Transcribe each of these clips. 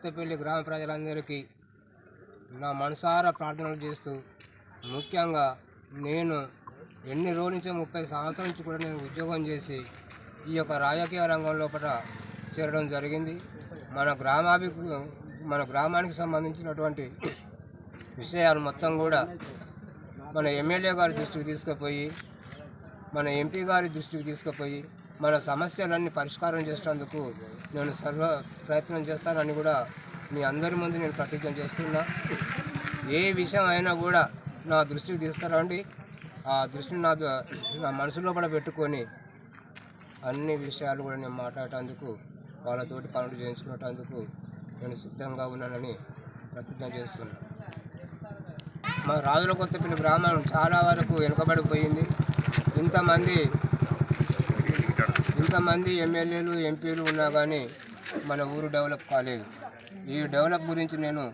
కొత్తపల్లి గ్రామ ప్రజలందరికీ నా మనసారా ప్రార్థనలు చేస్తూ, ముఖ్యంగా నేను ఎన్ని రోజుల నుంచి 30 సంవత్సరాల నుంచి కూడా నేను ఉద్యోగం చేసి ఈ యొక్క రాజకీయ రంగం లోపల చేరడం జరిగింది. మన గ్రామానికి సంబంధించినటువంటి విషయాలు మొత్తం కూడా మన ఎమ్మెల్యే గారి దృష్టికి తీసుకుపోయి, మన ఎంపీ గారి దృష్టికి తీసుకుపోయి మన సమస్యలన్నీ పరిష్కారం చేసేందుకు నేను సర్వ ప్రయత్నం చేస్తానని కూడా మీ అందరి ముందు నేను ప్రతిజ్ఞ చేస్తున్నా. ఏ విషయం అయినా కూడా నా దృష్టికి తీసుకురండి. ఆ దృష్టిని నా మనసులో కూడా పెట్టుకొని అన్ని విషయాలు కూడా నేను మాట్లాడేందుకు, వాళ్ళతోటి పనులు చేయించుకునేందుకు నేను సిద్ధంగా ఉన్నానని ప్రతిజ్ఞ చేస్తున్నా. మా రాజుల కొత్తపల్లి గ్రామం చాలా వరకు వెనుకబడిపోయింది. ఇంతమంది ఎమ్మెల్యేలు ఎంపీలు ఉన్నా కానీ మన ఊరు డెవలప్ కాలేదు. ఈ డెవలప్ గురించి నేను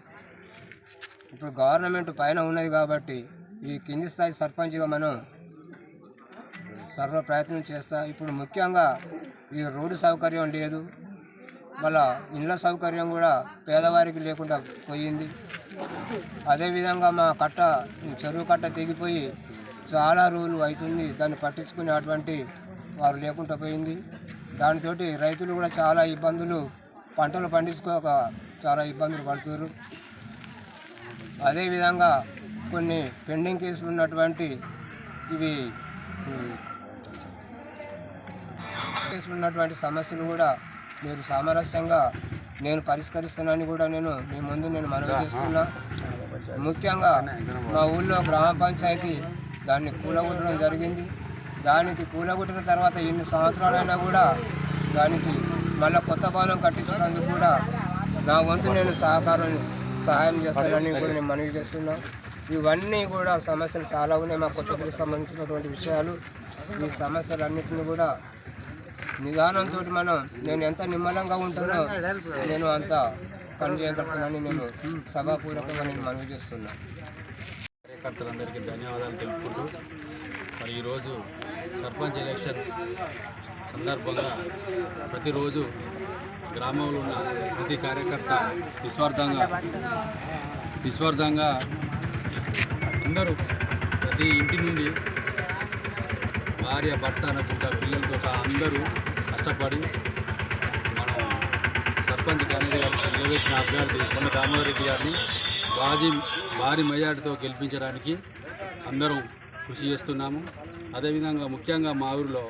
ఇప్పుడు గవర్నమెంట్ పైన ఉన్నది కాబట్టి ఈ కింది స్థాయి సర్పంచ్గా మనం సర్వ ప్రయత్నం చేస్తా. ఇప్పుడు ముఖ్యంగా ఈ రోడ్డు సౌకర్యం లేదు, వాళ్ళ ఇళ్ళ సౌకర్యం కూడా పేదవారికి లేకుండా పోయింది. అదేవిధంగా మా చెరువు కట్ట తెగిపోయి చాలా రోజులు అవుతుంది, దాన్ని పట్టించుకునే అటువంటి వారు లేకుండా పోయింది. దానితో రైతులు కూడా చాలా ఇబ్బందులు, పంటలు పండించుకోక చాలా ఇబ్బందులు పడుతున్నారు. అదేవిధంగా కొన్ని పెండింగ్ కేసులు ఉన్నటువంటి సమస్యలు కూడా మీరు సామరస్యంగా నేను పరిష్కరిస్తానని కూడా నేను మీ ముందు మనవి చేస్తున్నా. ముఖ్యంగా మా ఊళ్ళో గ్రామ పంచాయతీ దాన్ని కూలగొట్టడం జరిగింది. దానికి కూలగొట్టిన తర్వాత ఎన్ని సంవత్సరాలైనా కూడా దానికి మళ్ళీ కొత్త భవనం కట్టించడానికి కూడా నా వంతు నేను సహాయం చేస్తానని కూడా నేను మనవి చేస్తున్నా. ఇవన్నీ కూడా సమస్యలు చాలా ఉన్నాయి మా కొత్తపల్లికి సంబంధించినటువంటి విషయాలు. ఈ సమస్యలన్నింటినీ కూడా నిదానంతో నేను ఎంత నిమ్మలంగా ఉంటానో నేను అంత పని చేయగలుగుతానని నేను సభాపూర్వకంగా నేను మనవి చేస్తున్నాను. కార్యకర్తలందరికీ ధన్యవాదాలు తెలుపుకుంటూ, మరి ఈరోజు సర్పంచ్ ఎలక్షన్ సందర్భంగా ప్రతిరోజు గ్రామంలో ఉన్న ప్రతి కార్యకర్త నిస్వార్థంగా అందరూ ప్రతి ఇంటి నుండి భార్య భర్త అనుకుంటా పిల్లలతో అందరూ కష్టపడి మనం సర్పంచ్ క్యాండిడేట్ గారు నిలబెట్టిన అభ్యర్థి కొండ దామోదర్ రెడ్డి గారిని భారీ మెజార్టీతో గెలిపించడానికి అందరం కృషి చేస్తున్నాము. అదేవిధంగా ముఖ్యంగా మా ఊరిలో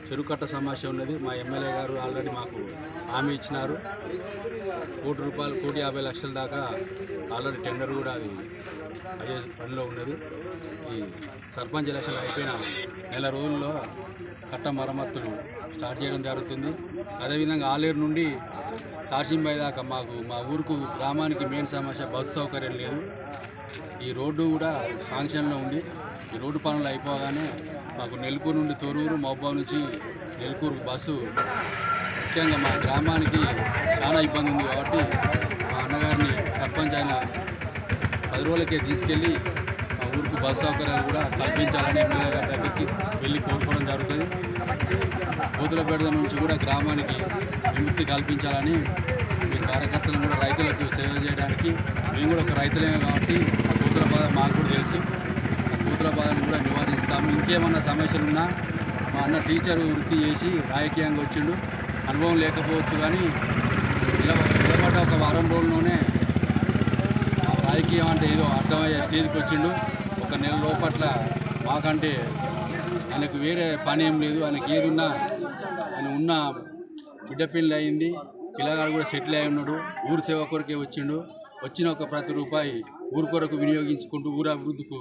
చెరుకట్ట సమస్య ఉన్నది. మా ఎమ్మెల్యే గారు ఆల్రెడీ మాకు హామీ ఇచ్చినారు. ₹1,50,00,000 ₹1,50,00,000 దాకా ఆల్రెడీ టెండర్ కూడా అదే పనిలో ఉన్నది. ఈ సర్పంచ్ ఎలక్షన్లు అయిపోయిన నెల రోజుల్లో కట్ట మరమ్మతులు స్టార్ట్ చేయడం జరుగుతుంది. అదేవిధంగా ఆలేరు నుండి కాశీంబాయి దాకా మా ఊరుకు గ్రామానికి మెయిన్ సమస్య బస్సు సౌకర్యం లేదు. ఈ రోడ్డు కూడా ఫంక్షన్లో ఉంది. ఈ రోడ్డు పనులు అయిపోగానే మాకు నెల్కూరు నుండి తొరూరు, మహబూబ్ నుంచి నెల్కూరు బస్సు ముఖ్యంగా మా గ్రామానికి చాలా ఇబ్బంది ఉంది. కాబట్టి మా అన్నగారిని సర్పంచ్ అయిన 10 రోజులకే తీసుకెళ్ళి మా ఊరికి బస్సు సౌకర్యాలు కూడా కల్పించాలని ఎమ్మెల్యే గారి దగ్గరికి వెళ్ళి కోరుకోవడం జరుగుతుంది. కోతులపేట నుంచి కూడా గ్రామానికి విముక్తి కల్పించాలని మీ కార్యకర్తలను కూడా రైతులకు సేవ చేయడానికి, మేము కూడా ఒక రైతులేమే కాబట్టి ఆ కోతుల బాధ మాకు కూడా తెలుసు. ఆ కోతుల బాధను కూడా నివారిస్తాము. ఇంకేమన్నా సమస్యలు ఉన్నా మా అన్న టీచర్ వృత్తి చేసి రాజకీయంగా వచ్చిండు, అనుభవం లేకపోవచ్చు కానీ నిలబడ్డ ఒక వారం రోజుల్లోనే రాజకీయం అంటే ఏదో అర్థమయ్యే స్టేజ్కి వచ్చిండు. ఒక నెల లోపట్ల మాకంటే ఆయనకు వేరే పని ఏం లేదు. ఆయనకి ఏది ఉన్నా ఆయన ఉన్న బిడ్డ పెళ్ళి అయింది, పిల్లగాడు కూడా సెటిల్ అయి ఉన్నాడు. ఊరు సేవ కొరకే వచ్చిండు. వచ్చిన ఒక ప్రతి రూపాయి ఊరు కొరకు వినియోగించుకుంటూ ఊరు అభివృద్ధికి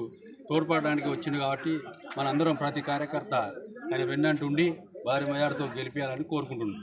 తోడ్పడడానికి వచ్చిండు. కాబట్టి మనందరం ప్రతి కార్యకర్త ఆయన వెన్నంటుండి భారీ మెజార్టీతో గెలిపించాలని కోరుకుంటున్నాం.